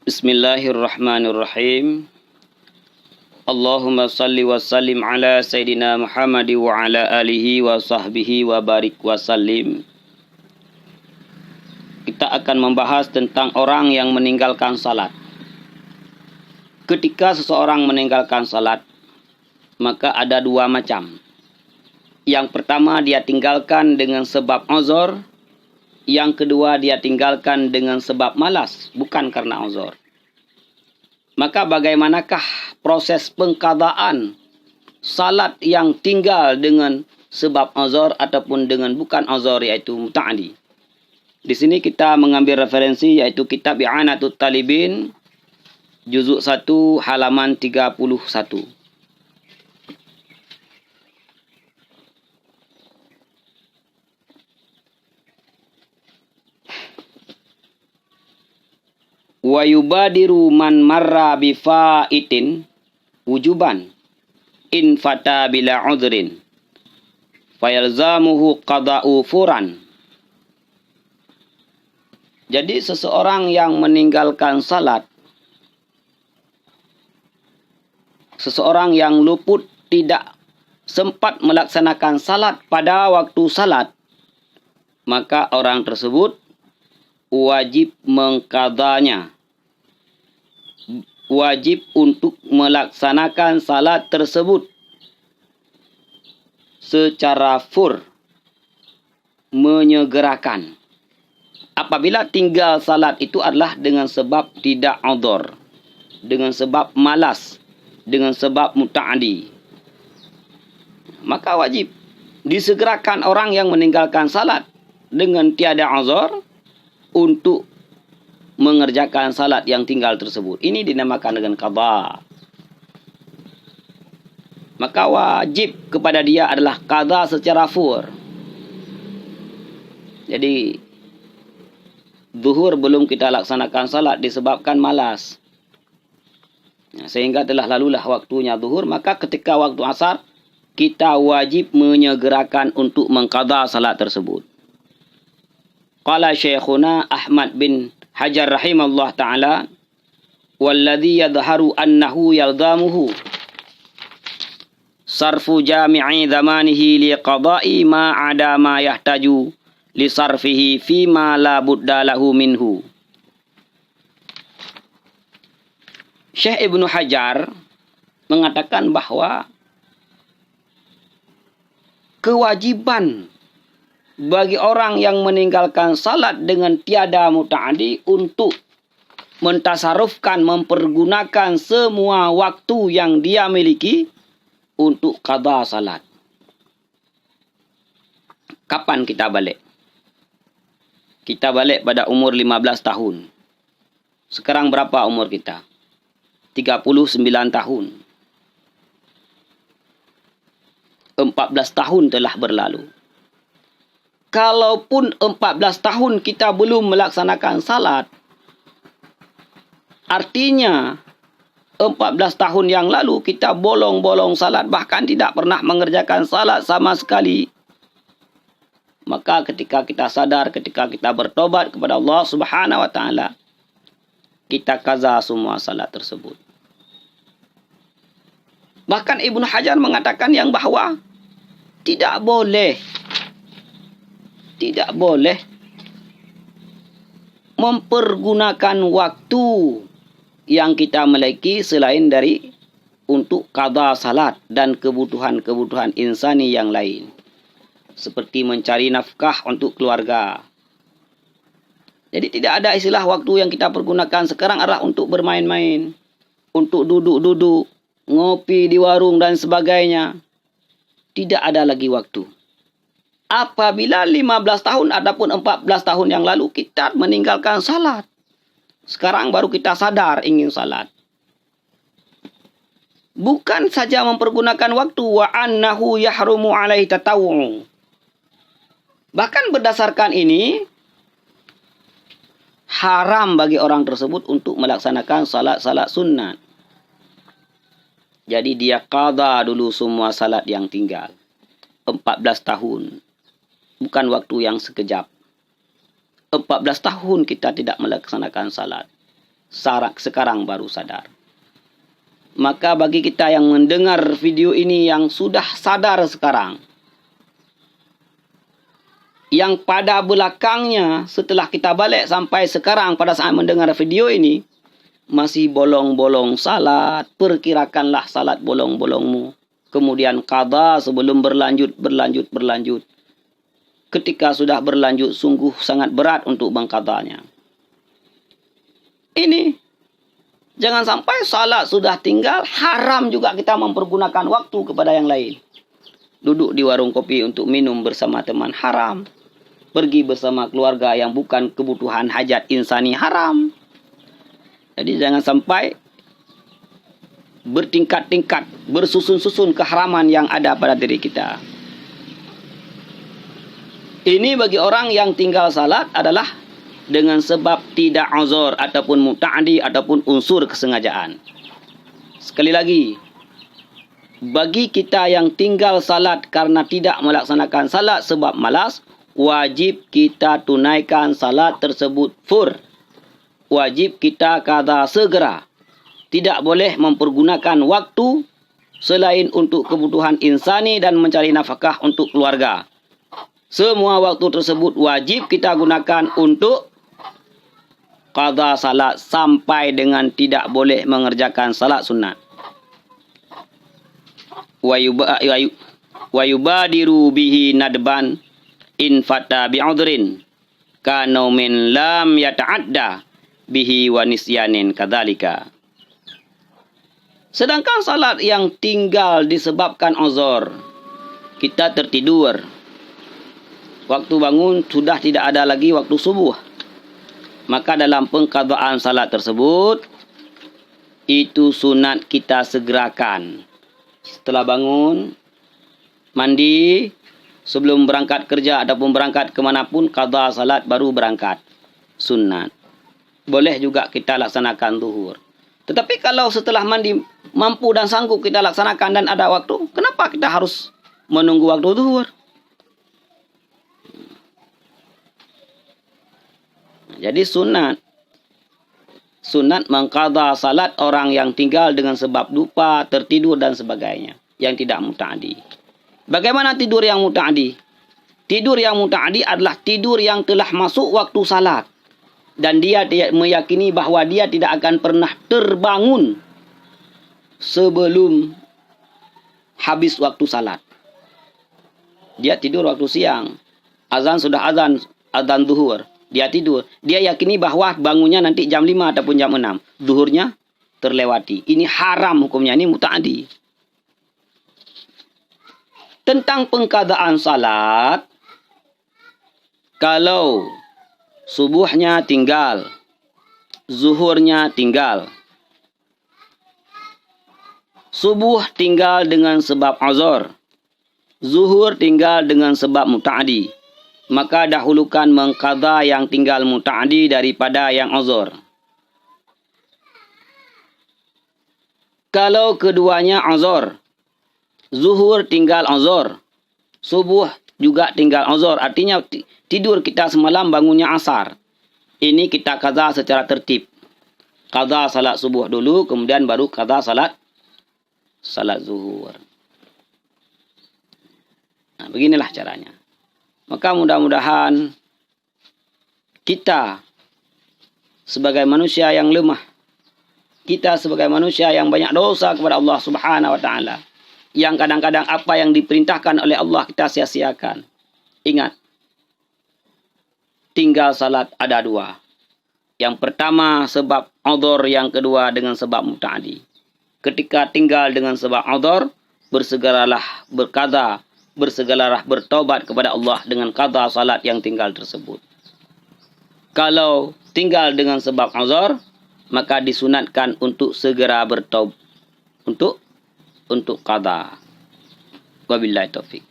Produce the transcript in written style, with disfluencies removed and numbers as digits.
Bismillahirrahmanirrahim. Allahumma salli wa sallim ala Sayyidina Muhammad wa ala alihi wa sahbihi wa barik wa sallim. Kita akan membahas tentang orang yang meninggalkan salat. Ketika seseorang meninggalkan salat, maka ada dua macam. Yang pertama, dia tinggalkan dengan sebab uzur. Yang kedua, dia tinggalkan dengan sebab malas, bukan karena uzur. Maka bagaimanakah proses pengqadaan salat yang tinggal dengan sebab uzur ataupun dengan bukan uzur, yaitu muta'addi? Di sini kita mengambil referensi yaitu kitab I'anatut Talibin juzuk 1 halaman 31. Wa yubadiru man marra bifaitin wujuban in fata bila udhrin fayalzamuhu qada'u furan. Jadi seseorang yang meninggalkan salat, seseorang yang luput tidak sempat melaksanakan salat pada waktu salat, maka orang tersebut wajib mengqadanya. Wajib untuk melaksanakan salat tersebut secara fur, menyegerakan. Apabila tinggal salat itu adalah dengan sebab tidak uzur, dengan sebab malas, dengan sebab muta'addi, maka wajib disegerakan orang yang meninggalkan salat dengan tiada uzur untuk mengerjakan salat yang tinggal tersebut. Ini dinamakan dengan qada. Maka wajib kepada dia adalah qada secara fur. Jadi zuhur belum kita laksanakan salat disebabkan malas, sehingga telah lalulah waktunya zuhur, maka ketika waktu asar kita wajib menyegerakan untuk mengqada salat tersebut. Qala Syekhuna Ahmad bin Hajar rahimallahu ta'ala, walladhi yadharu annahu yalzamuhu sarfu jami'i zamanihi liqada'i ma'ada ma yahtaju lisarfihi fima la budda lahu minhu. Syekh Ibnu Hajar mengatakan bahwa kewajiban bagi orang yang meninggalkan salat dengan tiada muta'addi untuk mentasarufkan, mempergunakan semua waktu yang dia miliki untuk qada salat. Kapan kita balik? Kita balik pada umur 15 tahun. Sekarang berapa umur kita? 39 tahun. 14 tahun telah berlalu. Kalaupun 14 tahun kita belum melaksanakan salat, artinya 14 tahun yang lalu kita bolong-bolong salat, bahkan tidak pernah mengerjakan salat sama sekali. Maka ketika kita sadar, ketika kita bertobat kepada Allah Subhanahu wa taala, kita qaza semua salat tersebut. Bahkan Ibnu Hajar mengatakan yang bahwa tidak boleh mempergunakan waktu yang kita miliki selain dari untuk qada salat dan kebutuhan-kebutuhan insani yang lain, seperti mencari nafkah untuk keluarga. Jadi tidak ada istilah waktu yang kita pergunakan sekarang adalah untuk bermain-main, untuk duduk-duduk, ngopi di warung dan sebagainya. Tidak ada lagi waktu. Apabila 15 tahun ataupun 14 tahun yang lalu kita meninggalkan salat, sekarang baru kita sadar ingin salat. Bukan saja mempergunakan waktu, wa annahu yahrumu alaihi tatawwu'. Bahkan berdasarkan ini, haram bagi orang tersebut untuk melaksanakan salat-salat sunat. Jadi dia qada dulu semua salat yang tinggal. 14 tahun. Bukan waktu yang sekejap. 14 tahun kita tidak melaksanakan salat. sekarang baru sadar. Maka bagi kita yang mendengar video ini yang sudah sadar sekarang, yang pada belakangnya setelah kita balik sampai sekarang pada saat mendengar video ini, masih bolong-bolong salat, perkirakanlah salat bolong-bolongmu. Kemudian qada sebelum berlanjut. Ketika sudah berlanjut, sungguh sangat berat untuk mengqadanya. Ini, jangan sampai salat sudah tinggal, haram juga kita mempergunakan waktu kepada yang lain. Duduk di warung kopi untuk minum bersama teman, haram. Pergi bersama keluarga yang bukan kebutuhan hajat insani, haram. Jadi jangan sampai bertingkat-tingkat, bersusun-susun keharaman yang ada pada diri kita. Ini bagi orang yang tinggal salat adalah dengan sebab tidak uzur ataupun muta'addi ataupun unsur kesengajaan. Sekali lagi, bagi kita yang tinggal salat karena tidak melaksanakan salat sebab malas, wajib kita tunaikan salat tersebut fur. Wajib kita qada segera. Tidak boleh mempergunakan waktu selain untuk kebutuhan insani dan mencari nafkah untuk keluarga. Semua waktu tersebut wajib kita gunakan untuk qada salat sampai dengan tidak boleh mengerjakan salat sunat. Wa yubadiru bihi nadban in fata bi'udhrin kana min lam yata'adda bihi wa nisyanin kadzalika. Sedangkan salat yang tinggal disebabkan uzur, kita tertidur, waktu bangun sudah tidak ada lagi waktu subuh, maka dalam pengqadaan salat tersebut, itu sunat kita segerakan. Setelah bangun, mandi, sebelum berangkat kerja ataupun berangkat kemanapun, qada salat baru berangkat. Sunat. Boleh juga kita laksanakan zuhur. Tetapi kalau setelah mandi mampu dan sanggup kita laksanakan dan ada waktu, kenapa kita harus menunggu waktu zuhur? Jadi sunat mengqadha salat orang yang tinggal dengan sebab lupa, tertidur dan sebagainya, yang tidak muta'addi. Bagaimana tidur yang muta'addi? Tidur yang muta'addi adalah tidur yang telah masuk waktu salat dan dia meyakini bahawa dia tidak akan pernah terbangun sebelum habis waktu salat. Dia tidur waktu siang, azan zuhur, dia tidur. Dia yakini bahawa bangunnya nanti jam 5 ataupun jam 6. Zuhurnya terlewati. Ini haram hukumnya, ini muta'addi. Tentang pengqadaan salat, kalau subuhnya tinggal, zuhurnya tinggal. Subuh tinggal dengan sebab uzur, zuhur tinggal dengan sebab muta'addi. Maka dahulukan mengqadha yang tinggal muta'addi daripada yang uzur. Kalau keduanya uzur, zuhur tinggal uzur, subuh juga tinggal uzur, artinya tidur kita semalam bangunnya asar. Ini kita qadha secara tertib. Qadha salat subuh dulu, kemudian baru qadha salat zuhur. Nah, beginilah caranya. Maka mudah-mudahan kita sebagai manusia yang lemah, kita sebagai manusia yang banyak dosa kepada Allah Subhanahu wa taala, yang kadang-kadang apa yang diperintahkan oleh Allah kita sia-siakan. Ingat, tinggal salat ada dua. Yang pertama sebab uzur, yang kedua dengan sebab muta'addi. Ketika tinggal dengan sebab uzur, bersegeralah berqadha, bersegeralah bertaubat kepada Allah dengan qadha salat yang tinggal tersebut. Kalau tinggal dengan sebab uzur, maka disunatkan untuk segera bertaubat, untuk qadha. Wabillahi taufik.